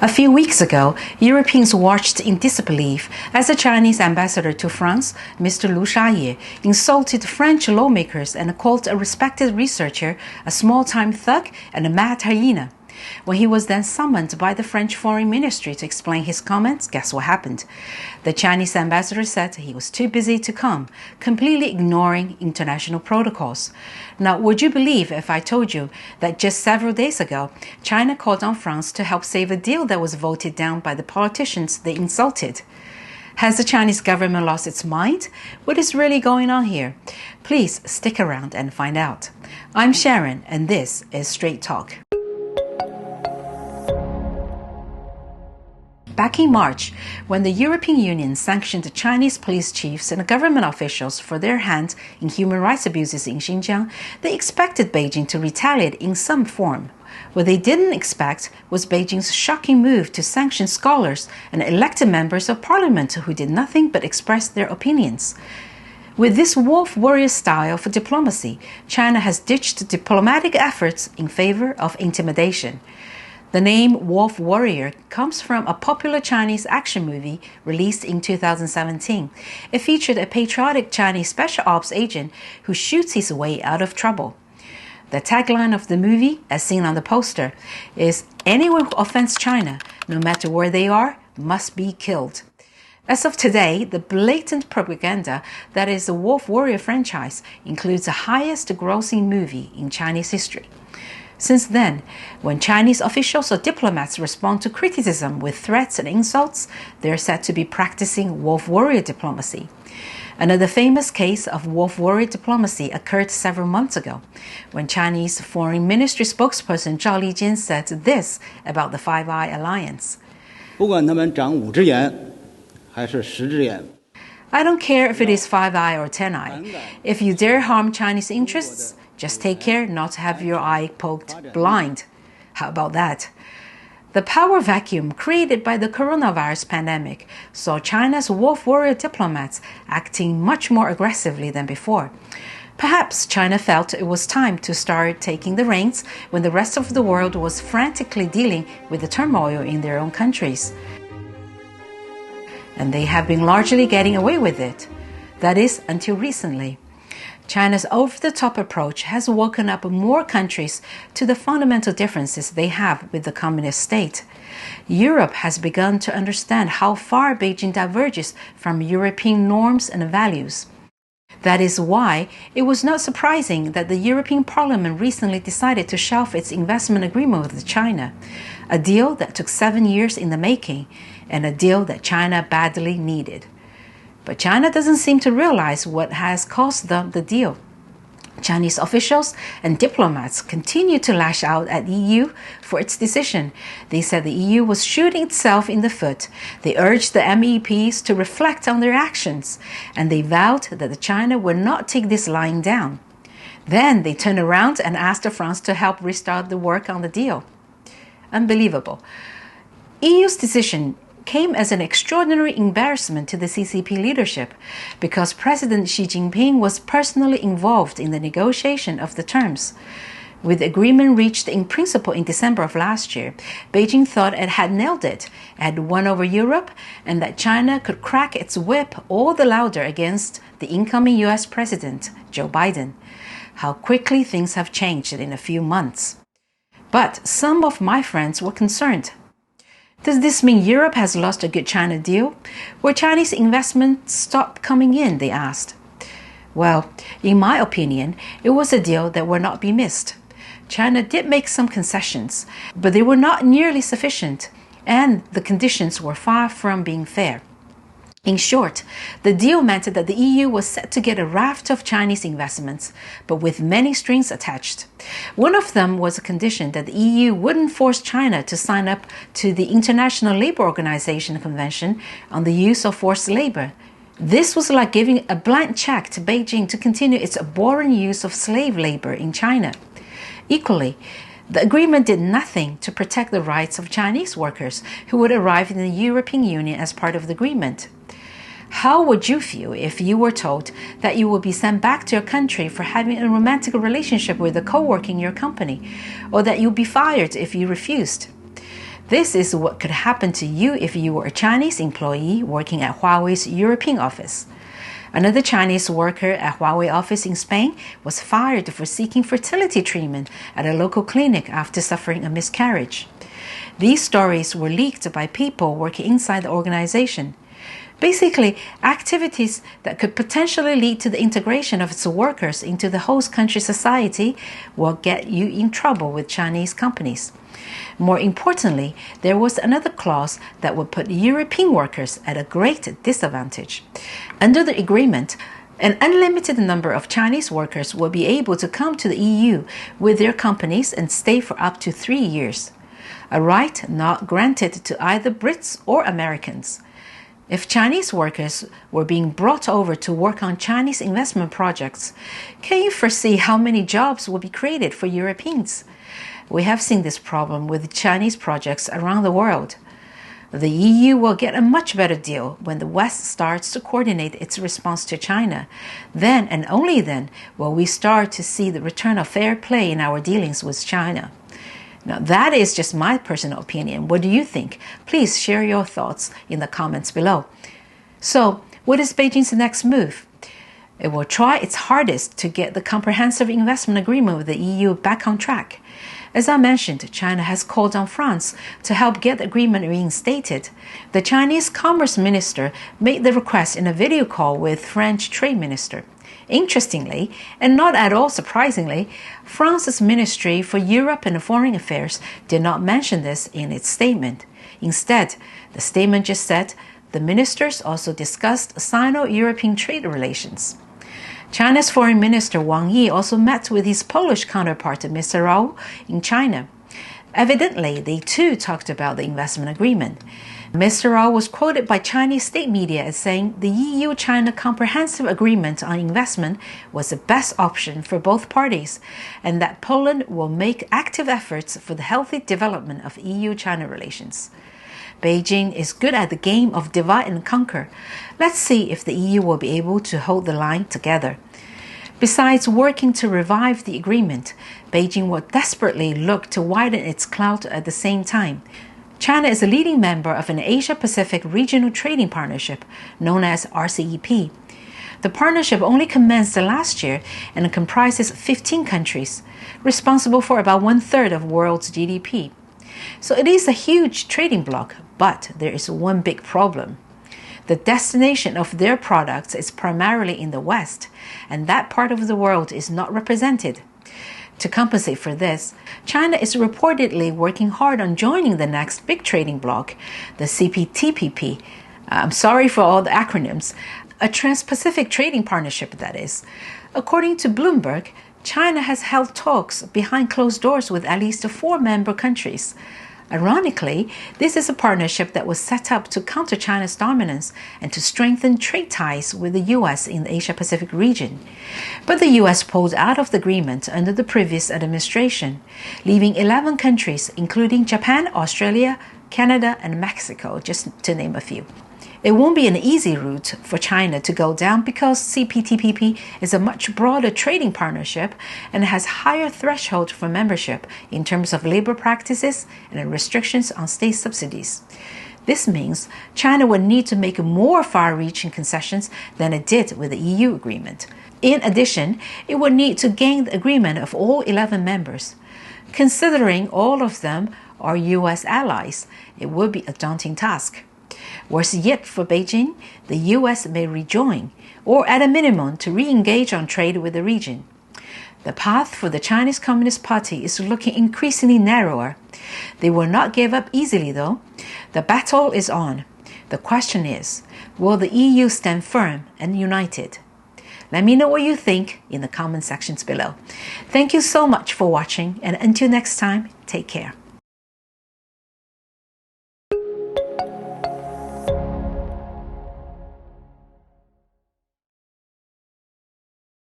A few weeks ago, Europeans watched in disbelief as the Chinese ambassador to France, Mr. Lu Shaye, insulted French lawmakers and called a respected researcher a small-time thug and a mad hyena. When he was then summoned by the French Foreign Ministry to explain his comments, guess what happened? The Chinese ambassador said he was too busy to come, completely ignoring international protocols. Now, would you believe if I told you that just several days ago, China called on France to help save a deal that was voted down by the politicians they insulted? Has the Chinese government lost its mind? What is really going on here? Please stick around and find out. I'm Sharon, and this is Straight Talk. Back in March, when the European Union sanctioned the Chinese police chiefs and government officials for their hand in human rights abuses in Xinjiang, they expected Beijing to retaliate in some form. What they didn't expect was Beijing's shocking move to sanction scholars and elected members of parliament who did nothing but express their opinions. With this wolf warrior style for diplomacy, China has ditched diplomatic efforts in favor of intimidation. The name Wolf Warrior comes from a popular Chinese action movie released in 2017. It featured a patriotic Chinese special ops agent who shoots his way out of trouble. The tagline of the movie, as seen on the poster, is "Anyone who offends China, no matter where they are, must be killed." As of today, the blatant propaganda that is the Wolf Warrior franchise includes the highest grossing movie in Chinese history. Since then, when Chinese officials or diplomats respond to criticism with threats and insults, they are said to be practicing wolf warrior diplomacy. Another famous case of wolf warrior diplomacy occurred several months ago, when Chinese Foreign Ministry spokesperson Zhao Lijian said this about the Five Eye Alliance. 不管他们长5只眼还是10只眼 I don't care if it is 5 eye or 10 eye. If you dare harm Chinese interests, just take care not to have your eye poked blind. How about that? The power vacuum created by the coronavirus pandemic saw China's wolf warrior diplomats acting much more aggressively than before. Perhaps China felt it was time to start taking the reins when the rest of the world was frantically dealing with the turmoil in their own countries. And they have been largely getting away with it. That is, until recently. China's over-the-top approach has woken up more countries to the fundamental differences they have with the communist state. Europe has begun to understand how far Beijing diverges from European norms and values. That is why it was not surprising that the European Parliament recently decided to shelve its investment agreement with China, a deal that took 7 years in the making, and a deal that China badly needed. But China doesn't seem to realize what has cost them the deal. Chinese officials and diplomats continue to lash out at the EU for its decision. They said the EU was shooting itself in the foot. They urged the MEPs to reflect on their actions, and they vowed that China would not take this lying down. Then they turned around and asked France to help restart the work on the deal. Unbelievable. EU's decision came as an extraordinary embarrassment to the CCP leadership because President Xi Jinping was personally involved in the negotiation of the terms. With the agreement reached in principle in December of last year, Beijing thought it had nailed it, had won over Europe, and that China could crack its whip all the louder against the incoming US President, Joe Biden. How quickly things have changed in a few months. But some of my friends were concerned. Does this mean Europe has lost a good China deal? Will Chinese investments stop coming in, they asked. Well, in my opinion, it was a deal that would not be missed. China did make some concessions, but they were not nearly sufficient, and the conditions were far from being fair. In short, the deal meant that the EU was set to get a raft of Chinese investments, but with many strings attached. One of them was a condition that the EU wouldn't force China to sign up to the International Labour Organization Convention on the use of forced labor. This was like giving a blank check to Beijing to continue its abhorrent use of slave labor in China. Equally, the agreement did nothing to protect the rights of Chinese workers who would arrive in the European Union as part of the agreement. How would you feel if you were told that you would be sent back to your country for having a romantic relationship with a co-worker in your company, or that you'd be fired if you refused? This is what could happen to you if you were a Chinese employee working at Huawei's European office. Another Chinese worker at Huawei office in Spain was fired for seeking fertility treatment at a local clinic after suffering a miscarriage. These stories were leaked by people working inside the organization. Basically, activities that could potentially lead to the integration of its workers into the host country society will get you in trouble with Chinese companies. More importantly, there was another clause that would put European workers at a great disadvantage. Under the agreement, an unlimited number of Chinese workers will be able to come to the EU with their companies and stay for up to 3 years, a right not granted to either Brits or Americans. If Chinese workers were being brought over to work on Chinese investment projects, can you foresee how many jobs will be created for Europeans? We have seen this problem with Chinese projects around the world. The EU will get a much better deal when the West starts to coordinate its response to China. Then and only then will we start to see the return of fair play in our dealings with China. Now, that is just my personal opinion. What do you think? Please share your thoughts in the comments below. So, what is Beijing's next move? It will try its hardest to get the comprehensive investment agreement with the EU back on track. As I mentioned, China has called on France to help get the agreement reinstated. The Chinese Commerce Minister made the request in a video call with French Trade Minister. Interestingly, and not at all surprisingly, France's Ministry for Europe and Foreign Affairs did not mention this in its statement. Instead, the statement just said the ministers also discussed Sino-European trade relations. China's Foreign Minister Wang Yi also met with his Polish counterpart, Mr. Rao, in China. Evidently, they too talked about the investment agreement. Mr. Rao was quoted by Chinese state media as saying the EU-China Comprehensive Agreement on Investment was the best option for both parties, and that Poland will make active efforts for the healthy development of EU-China relations. Beijing is good at the game of divide and conquer. Let's see if the EU will be able to hold the line together. Besides working to revive the agreement, Beijing will desperately look to widen its clout at the same time. China is a leading member of an Asia-Pacific Regional Trading Partnership known as RCEP. The partnership only commenced last year and comprises 15 countries, responsible for about 1/3 of the world's GDP. So it is a huge trading bloc, but there is one big problem. The destination of their products is primarily in the West, and that part of the world is not represented. To compensate for this, China is reportedly working hard on joining the next big trading bloc, the CPTPP. I'm sorry for all the acronyms. A Trans-Pacific Trading Partnership, that is. According to Bloomberg, China has held talks behind closed doors with at least 4 member countries. Ironically, this is a partnership that was set up to counter China's dominance and to strengthen trade ties with the U.S. in the Asia-Pacific region. But the U.S. pulled out of the agreement under the previous administration, leaving 11 countries, including Japan, Australia, Canada, and Mexico, just to name a few. It won't be an easy route for China to go down because CPTPP is a much broader trading partnership and has higher threshold for membership in terms of labor practices and restrictions on state subsidies. This means China would need to make more far-reaching concessions than it did with the EU agreement. In addition, it would need to gain the agreement of all 11 members. Considering all of them are U.S. allies, it would be a daunting task. Worse yet for Beijing, the U.S. may rejoin, or at a minimum to re-engage on trade with the region. The path for the Chinese Communist Party is looking increasingly narrower. They will not give up easily, though. The battle is on. The question is, will the EU stand firm and united? Let me know what you think in the comment sections below. Thank you so much for watching, and until next time, take care.